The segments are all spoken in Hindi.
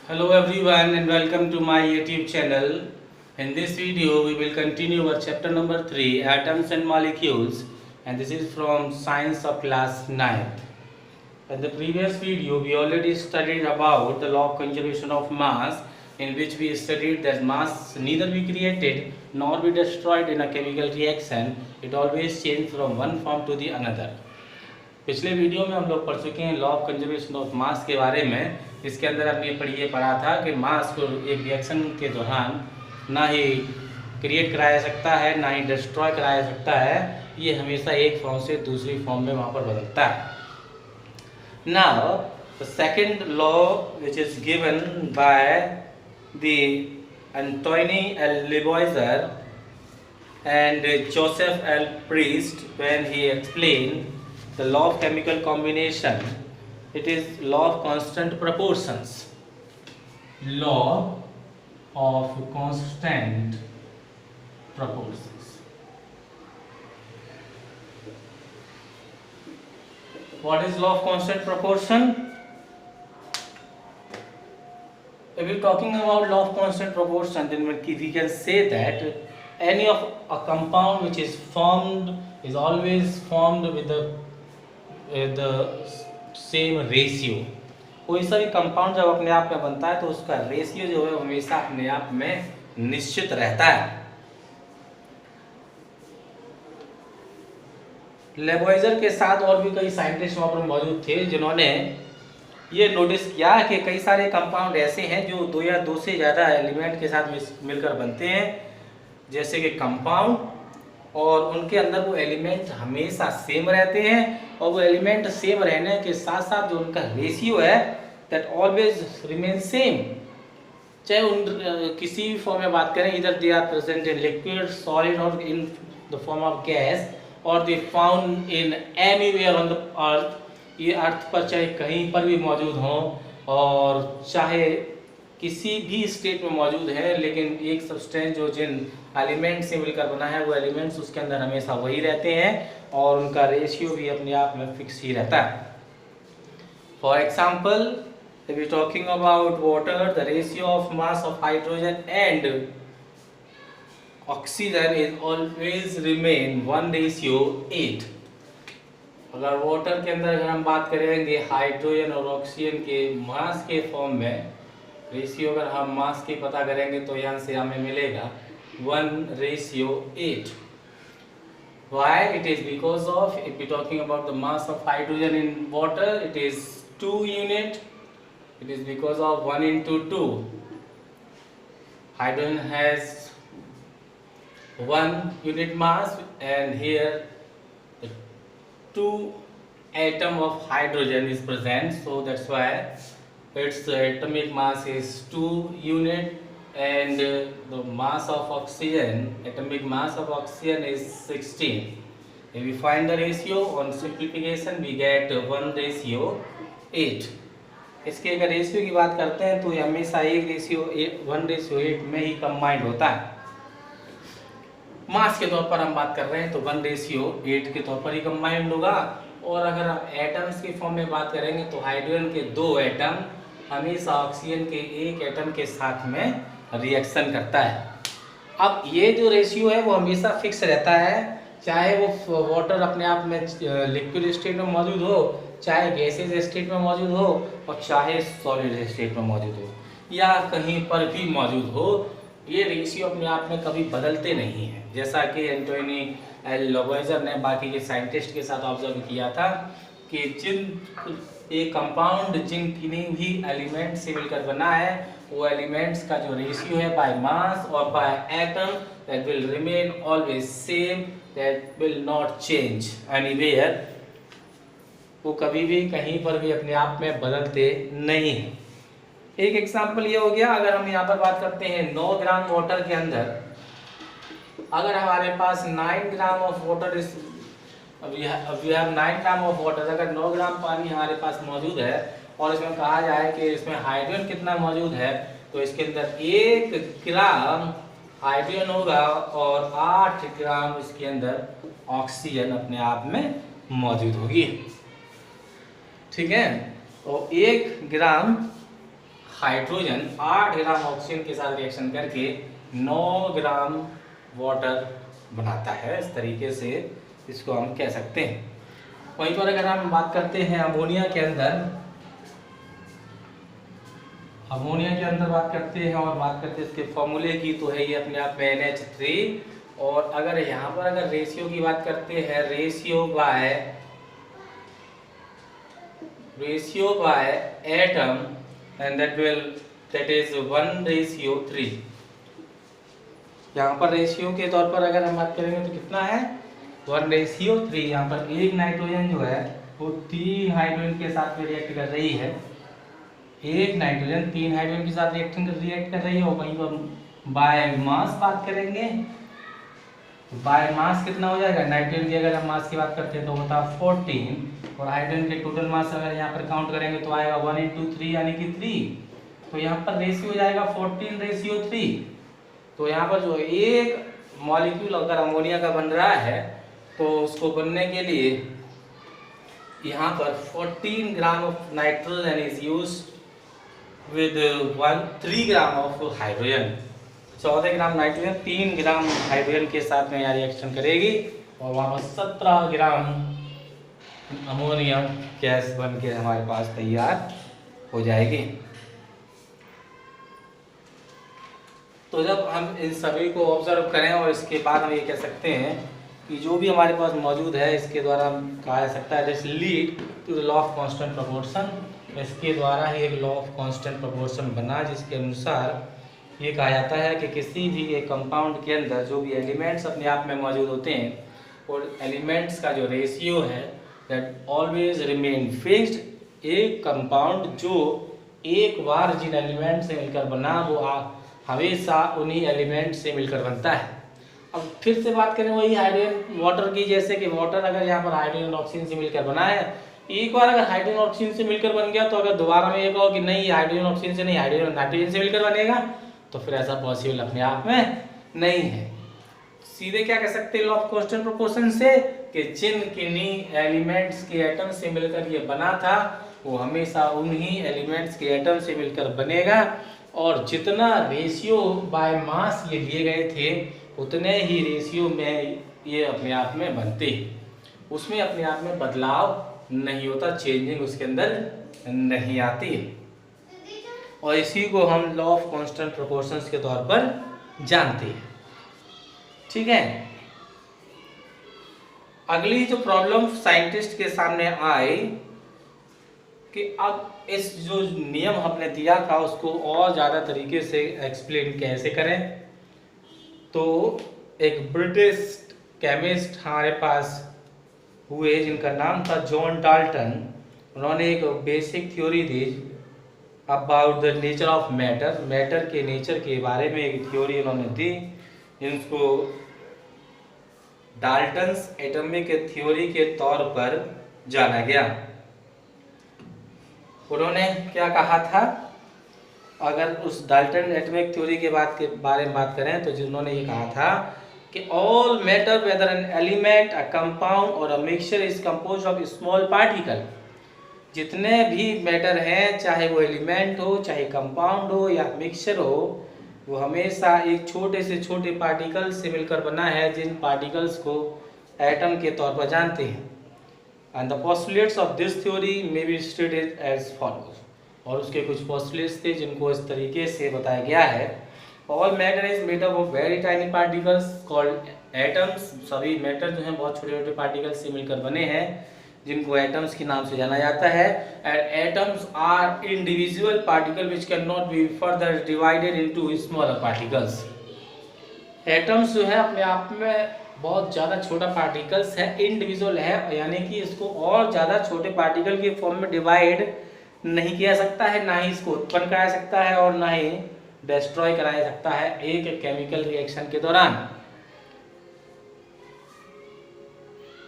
Hello everyone and welcome to my YouTube channel. In this video we will continue our chapter number 3 Atoms and Molecules, and this is from Science of class 9th. In the previous video we already studied about the law of conservation of mass, in which we studied that mass neither be created nor be destroyed in a chemical reaction. It always changes from one form to the another. पिछले वीडियो में हम लोग पढ़ चुके हैं law of conservation of mass के बारे में। इसके अंदर हमने ये पढ़ा था कि मास को एक रिएक्शन के दौरान ना ही क्रिएट कराया जा सकता है ना ही डिस्ट्रॉय कराया जा सकता है, ये हमेशा एक फॉर्म से दूसरी फॉर्म में वहाँ पर बदलता है। Now the second law which is given by the Antoine L Lavoisier and Joseph L. Priest when he explained the law of chemical combination. It is law of constant proportions. Law of constant proportions. What is law of constant proportion? If we are talking about law of constant proportion, then we can say that any of a compound which is formed is always formed with the same ratio. कोई सा भी कंपाउंड जब अपने आप में बनता है तो उसका रेशियो जो है हमेशा अपने आप में निश्चित रहता है। लेबोइजर के साथ और भी कई साइंटिस्ट वहाँ पर मौजूद थे जिन्होंने ये नोटिस किया कि कई सारे कंपाउंड ऐसे हैं जो दो या दो से ज़्यादा एलिमेंट के साथ मिलकर बनते हैं, जैसे कि कंपाउंड, और उनके अंदर वो एलिमेंट हमेशा सेम रहते हैं और वो एलिमेंट सेम रहने के साथ साथ जो उनका रेशियो है दैट ऑलवेज रिमेन सेम। चाहे उन किसी भी फॉर्म में बात करें, इधर they are present in liquid, solid और in the form of gas, और they found in anywhere on the earth. ये अर्थ पर चाहे कहीं पर भी मौजूद हों और चाहे किसी भी स्टेट में मौजूद है, लेकिन एक सब्सटेंस जो जिन एलिमेंट से मिलकर बना है वो एलिमेंट्स उसके अंदर हमेशा वही रहते हैं और उनका रेशियो भी अपने आप में फिक्स ही रहता है। For example, if you talking about water, the ratio of mass of hydrogen and oxygen is always remain 1:8। अगर वाटर के अंदर अगर हम बात करेंगे हाइड्रोजन और ऑक्सीजन के मास के फॉर्म में, रेशियो अगर हम मास की पता करेंगे तो यहाँ से हमें मिलेगा 1:8। Why? It is because of, if we talking about the mass of hydrogen in water, it is 2 unit. It is because of 1:2. Hydrogen has 1 unit mass, and here the 2 atom of hydrogen is present, so that's why its atomic mass is 2 unit, and the mass of oxygen, atomic mass of oxygen is 16. If we find the ratio on simplification, we get 1:8. इसके अगर रेशियो की बात करते हैं तो ये हमेशा 1:8 में ही कंबाइंड होता है। मास के तौर पर हम बात कर रहे हैं तो 1:8 के तौर पर ही कंबाइंड होगा। और अगर हम एटम्स की फॉर्म में बात करेंगे तो हाइड्रोजन के 2 एटम हमेशा ऑक्सीजन के 1 एटम के साथ में रिएक्शन करता है। अब ये जो रेशियो है वो हमेशा फिक्स रहता है, चाहे वो वाटर अपने आप में लिक्विड स्टेट में मौजूद हो, चाहे गैसेज स्टेट में मौजूद हो, और चाहे सॉलिड स्टेट में मौजूद हो, या कहीं पर भी मौजूद हो, ये रेशियो अपने आप में कभी बदलते नहीं हैं। जैसा कि एंटोनी एल लेबोइजर ने बाकी के साइंटिस्ट के साथ ऑब्जर्व किया था कि एक कंपाउंड जिन किन्हीं भी एलिमेंट से मिलकर बना है वो एलिमेंट्स का जो रेशियो है बाय मास और by atom that will remain always same, that will not change anywhere. वो कभी भी कहीं पर भी अपने आप में बदलते नहीं हैं। एक एग्जांपल ये हो गया, अगर हम यहाँ पर बात करते हैं 9 ग्राम वाटर के अंदर, अगर हमारे पास 9 ग्राम ऑफ वाटर इस we have 9 gram of water, अगर 9 ग्राम पानी हमारे पास मौजूद है और इसमें कहा जाए कि इसमें हाइड्रोजन कितना मौजूद है, तो इसके अंदर 1 ग्राम हाइड्रोजन होगा और 8 ग्राम इसके अंदर ऑक्सीजन अपने आप में मौजूद होगी। ठीक है, तो 1 ग्राम हाइड्रोजन 8 ग्राम ऑक्सीजन के साथ रिएक्शन करके 9 ग्राम वाटर बनाता है। इस तरीके से इसको हम कह सकते हैं। वहीं पर अगर हम बात करते हैं अमोनिया के अंदर बात करते हैं और बात करते हैं इसके फॉर्मूले की, तो है ये अपने आप में NH3। और अगर यहाँ पर अगर रेशियो की बात करते हैं, ratio by atom and that is 1:3। यहाँ पर रेशियो के तौर पर अगर हम बात करेंगे तो कितना है 1:3। यहाँ पर एक नाइट्रोजन जो है वो 3 हाइड्रोजन के साथ में रिएक्ट कर रही है। एक नाइट्रोजन 3 हाइड्रोजन के साथ रिएक्ट कर रही है। और वहीं पर बाय मास बात करेंगे तो बाय मास कितना हो जाएगा, नाइट्रोजन की अगर हम मास की बात करते हैं तो होता है 14, और हाइड्रोजन के टोटल मास अगर यहाँ पर काउंट करेंगे तो आएगा 1:3 यानी कि 3। तो यहाँ पर रेशियो हो जाएगा 14:3। तो यहाँ पर जो एक मॉलिक्यूल अगर अमोनिया का बन रहा है तो उसको बनने के लिए यहाँ पर 14 gram of nitrogen is used with 3 gram of hydrogen. 14 gram nitrogen 3 gram hydrogen के साथ में यहाँ रिएक्शन करेगी और वहाँ पर 17 ग्राम अमोनियम गैस बन के हमारे पास तैयार हो जाएगी। तो जब हम इन सभी को ऑब्जर्व करें और इसके बाद हम ये कह सकते हैं कि जो भी हमारे पास मौजूद है इसके द्वारा कहा जा सकता है this lead to the law of constant proportion. इसके द्वारा ही एक लॉ ऑफ कांस्टेंट प्रोपोर्शन बना, जिसके अनुसार ये कहा जाता है कि किसी भी एक कंपाउंड के अंदर जो भी एलिमेंट्स अपने आप में मौजूद होते हैं और एलिमेंट्स का जो रेशियो है दैट ऑलवेज रिमेन फिक्स्ड। एक कंपाउंड जो एक बार जिन एलिमेंट से मिलकर बना वो हमेशा उन्हीं एलिमेंट से मिलकर बनता है। अब फिर से बात करें वही हाइड्रोजन वाटर की, जैसे कि वाटर अगर यहाँ पर हाइड्रोजन ऑक्सीजन से मिलकर बना है, एक बार अगर हाइड्रोजन ऑक्सीजन से मिलकर बन गया तो अगर दोबारा में ये कहो कि नहीं हाइड्रोजन ऑक्सीजन से नहीं हाइड्रोजन नाइट्रोजन से मिलकर बनेगा तो फिर ऐसा पॉसिबल अपने आप में नहीं है। सीधे क्या कह सकते हैं लॉ ऑफ कांस्टेंट प्रोपोर्शन से कि जिन किन्हीं एलिमेंट्स के एटम से मिलकर ये बना था वो हमेशा उन्हीं एलिमेंट्स के एटम से मिलकर बनेगा, और जितना रेशियो बाय मास ये लिए गए थे उतने ही रेशियो में ये अपने आप में बनते, उसमें अपने आप में बदलाव नहीं होता, चेंजिंग उसके अंदर नहीं आती। और इसी को हम लॉ ऑफ कांस्टेंट प्रोपोर्शंस के तौर पर जानते हैं। ठीक है, अगली जो प्रॉब्लम साइंटिस्ट के सामने आई कि अब इस जो नियम हमने दिया था उसको और ज़्यादा तरीके से एक्सप्लेन कैसे करें। तो एक ब्रिटिश केमिस्ट हमारे पास हुए जिनका नाम था जॉन डाल्टन। उन्होंने एक basic theory the about the nature of matter, matter के नेचर के बारे में एक थ्योरी उन्होंने दी जिनको डाल्टन्स एटॉमिक थ्योरी के तौर पर जाना गया। उन्होंने क्या कहा था, अगर उस डाल्टन एटॉमिक थ्योरी के बारे में बात करें तो जिन्होंने ये कहा था कि all matter whether an element a compound और a mixture is composed of small particle. जितने भी मैटर हैं चाहे वो एलिमेंट हो चाहे कंपाउंड हो या मिक्सचर हो, वो हमेशा एक छोटे से छोटे पार्टिकल से मिलकर बना है जिन पार्टिकल्स को एटम के तौर पर जानते हैं। And the postulates of this theory may be stated as follows. और उसके कुछ पोस्टुलेट्स थे जिनको इस तरीके से बताया गया है, all matter is made up of very tiny particles called atoms. सभी मैटर जो हैं बहुत छोटे छोटे पार्टिकल्स से मिलकर बने हैं जिनको एटम्स के नाम से जाना जाता है। And atoms are individual particle which can not be further divided into smaller particles. Atoms जो है अपने आप में बहुत ज़्यादा छोटा पार्टिकल्स है, इंडिविजुअल है, यानी कि इसको और ज़्यादा छोटे पार्टिकल के फॉर्म में डिवाइड नहीं किया सकता है, ना ही इसको उत्पन्न कराया सकता है और ना ही डिस्ट्रॉय कराया सकता है एक केमिकल रिएक्शन के दौरान।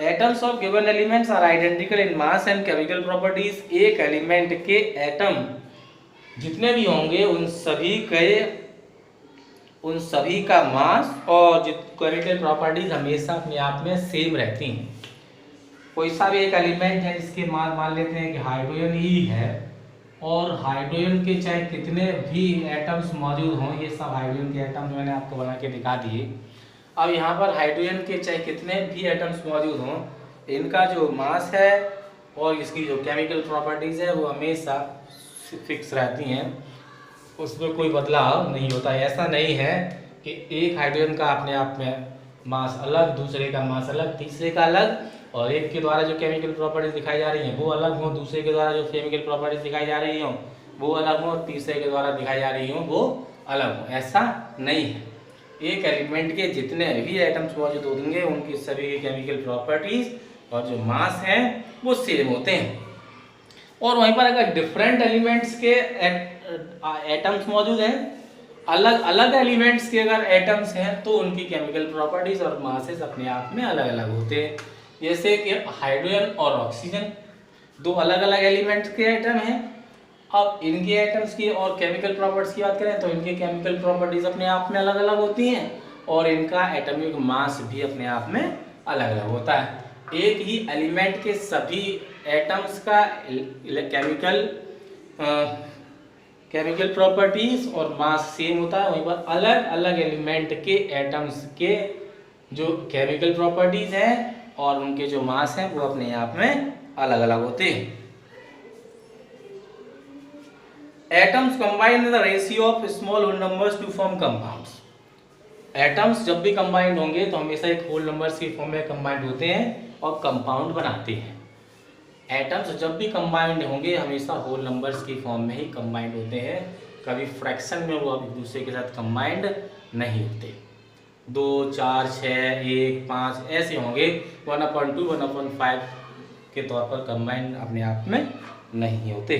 Atoms of given elements are identical in mass and chemical properties. एक एलिमेंट के एटम जितने भी होंगे उन सभी का मास और केमिकल प्रॉपर्टीज हमेशा अपने आप में सेम रहती हैं। कोई सा भी एक एलिमेंट है जिसके मान लेते हैं कि हाइड्रोजन ही है, और हाइड्रोजन के चाहे कितने भी एटम्स मौजूद हों, ये सब हाइड्रोजन के एटम्स मैंने आपको बना के दिखा दिए। अब यहाँ पर हाइड्रोजन के चाहे कितने भी एटम्स मौजूद हों, इनका जो मास है और इसकी जो केमिकल प्रॉपर्टीज़ है वो हमेशा फिक्स रहती हैं, उसमें कोई बदलाव नहीं होता है। ऐसा नहीं है कि एक हाइड्रोजन का अपने आप में मास अलग, दूसरे का मास अलग, तीसरे का अलग, और एक के द्वारा जो केमिकल प्रॉपर्टीज दिखाई जा रही हैं वो अलग हो, दूसरे के द्वारा जो केमिकल प्रॉपर्टीज दिखाई जा रही हों वो अलग हो, और तीसरे के द्वारा दिखाई जा रही हों वो अलग हो। ऐसा नहीं है। एक एलिमेंट के जितने भी एटम्स मौजूद होंगे उनकी सभी केमिकल प्रॉपर्टीज और जो मास हैं वो सेम होते हैं। और वहीं पर अगर डिफरेंट एलिमेंट्स के एटम्स मौजूद हैं, अलग अलग एलिमेंट्स के अगर एटम्स हैं तो उनकी केमिकल प्रॉपर्टीज और मासेस अपने आप में अलग अलग होते हैं। जैसे कि हाइड्रोजन और ऑक्सीजन दो अलग अलग एलिमेंट्स के एटम हैं। अब इनके एटम्स की और केमिकल प्रॉपर्टीज की बात करें तो इनके केमिकल प्रॉपर्टीज अपने आप में अलग अलग होती हैं और इनका एटॉमिक मास भी अपने आप में अलग अलग होता है। एक ही एलिमेंट के सभी एटम्स का केमिकल प्रॉपर्टीज और मास सेम होता है, वहीं पर अलग अलग एलिमेंट के एटम्स के जो केमिकल प्रॉपर्टीज हैं और उनके जो मास हैं वो अपने आप में अलग अलग होते हैं। Atoms combine in the ratio of small whole numbers to form compounds. Atoms जब भी कंबाइंड होंगे तो हमेशा एक होल नंबर्स के फॉर्म में कंबाइंड होते हैं और कंपाउंड बनाते हैं। एटम्स जब भी कंबाइंड होंगे हमेशा होल नंबर्स की फॉर्म में ही कंबाइंड होते हैं, कभी फ्रैक्शन में वो एक दूसरे के साथ कंबाइंड नहीं होते। 2, 4, 6, 1, 5 ऐसे होंगे, 1/2, 1/5 के तौर पर कंबाइंड अपने आप में नहीं होते।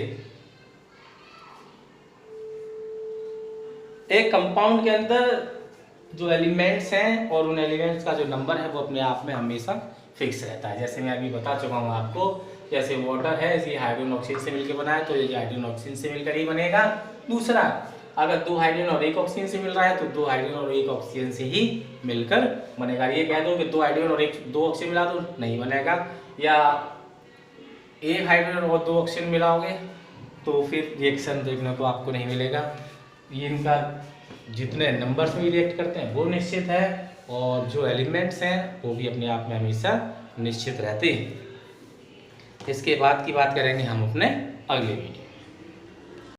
एक कंपाउंड के अंदर जो एलिमेंट्स हैं और उन एलिमेंट्स का जो नंबर है वो अपने आप में हमेशा फिक्स रहता है। जैसे मैं अभी बता चुका हूँ आपको, जैसे वाटर है ये हाइड्रोजन ऑक्सीजन से मिलकर बना है तो ये हाइड्रोजन ऑक्सीजन से मिलकर ही बनेगा। दूसरा, अगर 2 हाइड्रोजन और 1 ऑक्सीजन से मिल रहा है तो 2 हाइड्रोजन और 1 ऑक्सीजन से ही मिलकर बनेगा। ये कह दो कि 2 हाइड्रोजन और 2 ऑक्सीजन मिला दो, नहीं बनेगा। या 1 हाइड्रोजन और 2 ऑक्सीजन मिलाओगे तो फिर रिएक्शन देखने को आपको नहीं मिलेगा। ये इनका जितने नंबर्स में रिएक्ट करते हैं वो निश्चित है और जो एलिमेंट्स हैं वो भी अपने आप में हमेशा निश्चित रहते हैं। इसके बाद की बात करेंगे हम अपने अगले वीडियो।